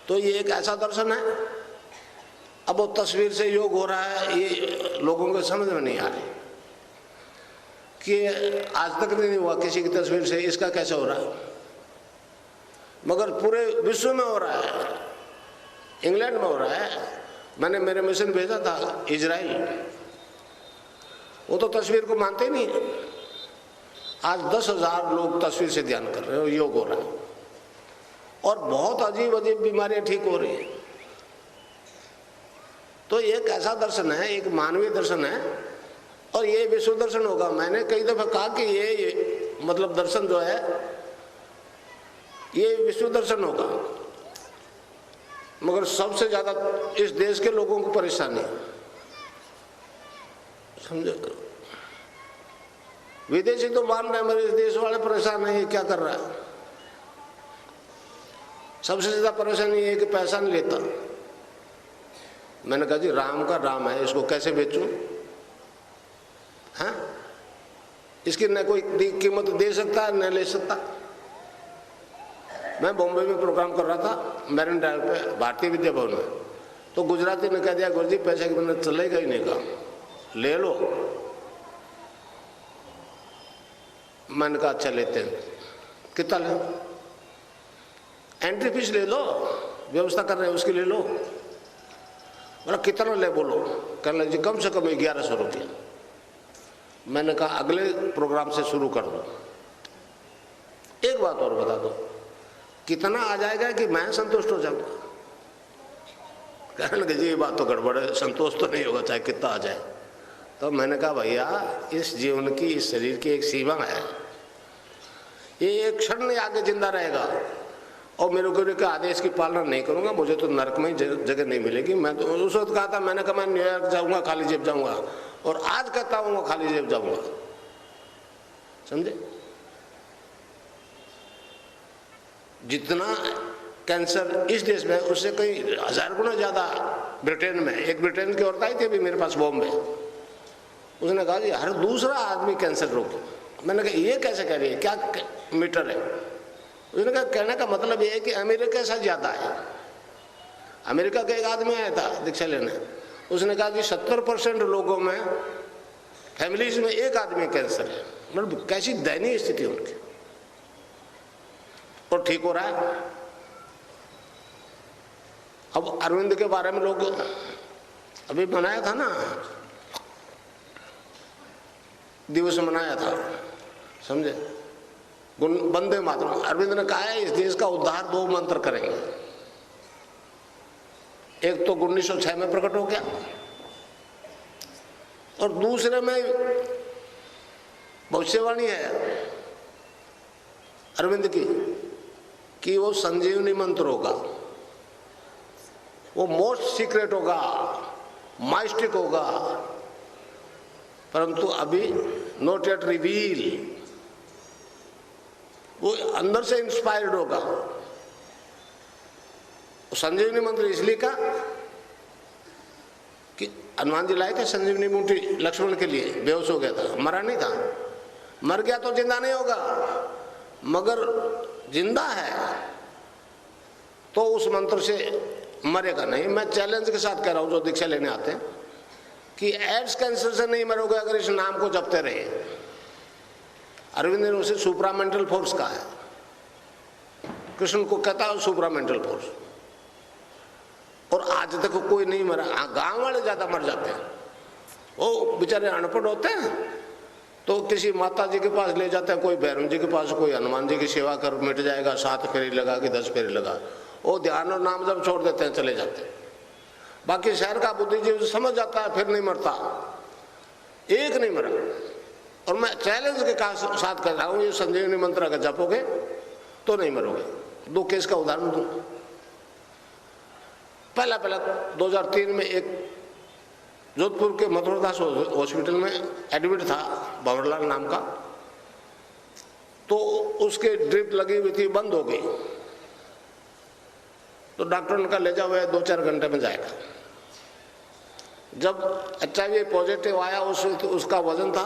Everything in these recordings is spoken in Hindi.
तो ये एक ऐसा दर्शन है। अब वो तस्वीर से योग हो रहा है, ये लोगों को समझ में नहीं आ रही कि आज तक नहीं हुआ किसी की तस्वीर से, इसका कैसे हो रहा है, मगर पूरे विश्व में हो रहा है, इंग्लैंड में हो रहा है। मैंने मेरे मिशन भेजा था इजराइल, वो तो तस्वीर को मानते ही नहीं। आज 10,000 लोग तस्वीर से ध्यान कर रहे हो, योग हो रहा है, और बहुत अजीब अजीब बीमारियां ठीक हो रही है। तो एक ऐसा दर्शन है, एक मानवीय दर्शन है, और ये विश्व दर्शन होगा। मैंने कई दफा कहा कि ये मतलब दर्शन जो है ये विश्व दर्शन होगा, मगर सबसे ज्यादा इस देश के लोगों को परेशानी है, समझे। विदेशी तो मान रहे हैं मेरे इस देश वाले परेशान है, ये क्या कर रहा है। सबसे ज्यादा परेशानी है कि पैसा नहीं लेता। मैंने कहा जी राम का राम है, इसको कैसे बेचूं, हैं? इसकी न कोई कीमत दे सकता है न ले सकता। मैं बॉम्बे में प्रोग्राम कर रहा था मैरिन ड्राइव पे भारतीय विद्या भवन में, तो गुजराती ने कह दिया गुरुजी पैसे की मैंने चलेगा ही नहीं, कहा ले लो। मैंने कहा अच्छा लेते हैं, कितना ले, एंट्री फीस ले लो, व्यवस्था कर रहे हैं उसकी ले लो। बोला कितना ले बोलो, कहने लगे कम से कम 1100 रुपया। मैंने कहा अगले प्रोग्राम से शुरू कर दो। एक बात और बता दो, कितना आ जाएगा कि मैं संतुष्ट हो जाऊंगा। कहने लगे जी ये बात तो गड़बड़ है, संतोष तो नहीं होगा चाहे कितना आ जाए। तो मैंने कहा भैया इस जीवन की, इस शरीर की एक सीमा है, ये एक क्षण नहीं आगे जिंदा रहेगा, और मेरे गुरु के आदेश की पालना नहीं करूंगा मुझे तो नरक में जगह नहीं मिलेगी। मैं तो उस वक्त कहा था, मैंने कहा मैं न्यूयॉर्क जाऊंगा खाली जेब जाऊंगा, और आज कहता हूँ खाली जेब जाऊंगा, समझे। जितना कैंसर इस देश में उससे कई 1000 गुना ज्यादा ब्रिटेन में। एक ब्रिटेन की औरत आई थी अभी मेरे पास बॉम्बे, उसने कहा जी हर दूसरा आदमी कैंसर रोगी। मैंने कहा ये कैसे कह रही है, क्या मीटर है। उसने कहा कहने का मतलब ये है कि अमेरिका से ज्यादा है। अमेरिका का एक आदमी आया था दीक्षा लेने, उसने कहा कि 70% लोगों में, फैमिलीज में एक आदमी कैंसर है। मतलब कैसी दयनीय स्थिति है उनकी, और ठीक हो रहा है। अब अरविंद के बारे में लोग अभी मनाया था ना, दिवस मनाया था, समझे, वंदे मातरम। अरविंद ने कहा है इस देश का उद्धार 2 मंत्र करेंगे। एक तो 1906 में प्रकट हो गया, और दूसरे में भविष्यवाणी है अरविंद की कि वो संजीवनी मंत्र होगा, वो मोस्ट सीक्रेट होगा, माइस्टिक होगा, परंतु अभी नॉट येट रिवील। वो अंदर से इंस्पायर्ड होगा। संजीवनी मंत्र इसलिए का कि हनुमान जी लाए थे संजीवनी बूटी लक्ष्मण के लिए, बेहोश हो गया था, मरा नहीं था। मर गया तो जिंदा नहीं होगा, मगर जिंदा है तो उस मंत्र से मरेगा नहीं। मैं चैलेंज के साथ कह रहा हूं जो दीक्षा लेने आते हैं कि एड्स कैंसर से नहीं मरोगे अगर इस नाम को जपते रहे। अरविंद ने उसे सुपरामेंटल फोर्स कहा है, कृष्ण को कहता है सुपरामेंटल फोर्स। और आज तक कोई नहीं मरा। गांव वाले ज्यादा मर जाते हैं, वो बेचारे अनपढ़ होते हैं, तो किसी माता जी के पास ले जाते हैं, कोई भैरव जी के पास, कोई हनुमान जी की सेवा कर मिट जाएगा, 7 फेरी लगा कि 10 फेरी लगा, वो ध्यान और नाम जब छोड़ देते हैं चले जाते हैं। बाकी शहर का बुद्धिजीवी समझ जाता है, फिर नहीं मरता, एक नहीं मरा। और मैं चैलेंज के साथ कह रहा हूं ये संजीवनी मंत्र अगर जपोगे तो नहीं मरोगे। 2 केस का उदाहरण दूं। पहला 2003 में एक जोधपुर के मथुरदास हॉस्पिटल में एडमिट था, भंवरलाल नाम का, तो उसके ड्रिप लगी हुई थी, बंद हो गई। तो डॉक्टर ने कहा ले जाओ, 2-4 घंटे में जाएगा। जब HIV पॉजिटिव आया उसका वजन था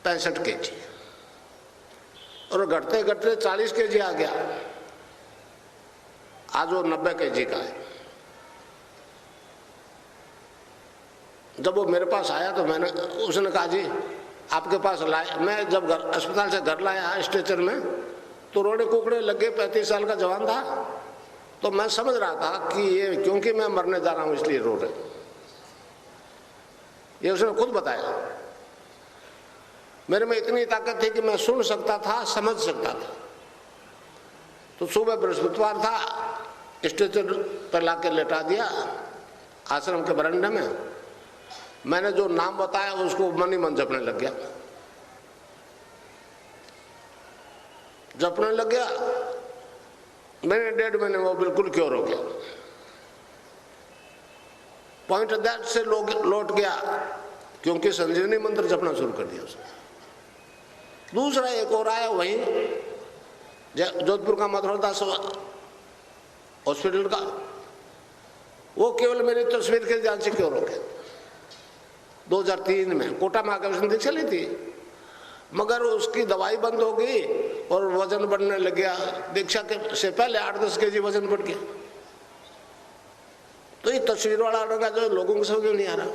65 kg, और घटते घटते 40 kg आ गया। आज वो 90 kg का है। जब वो मेरे पास आया तो मैंने, उसने कहा जी आपके पास लाए, मैं जब घर अस्पताल से घर लाया स्ट्रेचर में, तो रोड़े कुकड़े लगे, 35 साल का जवान था। तो मैं समझ रहा था कि ये क्योंकि मैं मरने जा रहा हूं इसलिए रो रहे, ये उसने खुद बताया। मेरे में इतनी ताकत थी कि मैं सुन सकता था, समझ सकता था। तो सुबह बृहस्पतिवार था, स्ट्रेचर पर लाके लेटा दिया आश्रम के बरामदे में। मैंने जो नाम बताया उसको मन ही मन जपने लग गया। जपने लग गया, मैंने 1.5 महीने में वो बिल्कुल क्योर हो गया। पॉइंट दैट से लौट गया क्योंकि संजीवनी मंत्र जपना शुरू कर दिया उसने। दूसरा एक और आया वहीं जोधपुर का मधुरदास हॉस्पिटल का, वो केवल मेरी तस्वीर के जान से क्योर हो गया। 2003 में कोटा में आकर उसने दीक्षा ली थी, मगर उसकी दवाई बंद हो गई और वजन बढ़ने लग गया। दीक्षा के से पहले 8-10 kg वजन बढ़ गया। तो ये तस्वीर वाला जो लोगों को समझ में नहीं आ रहा।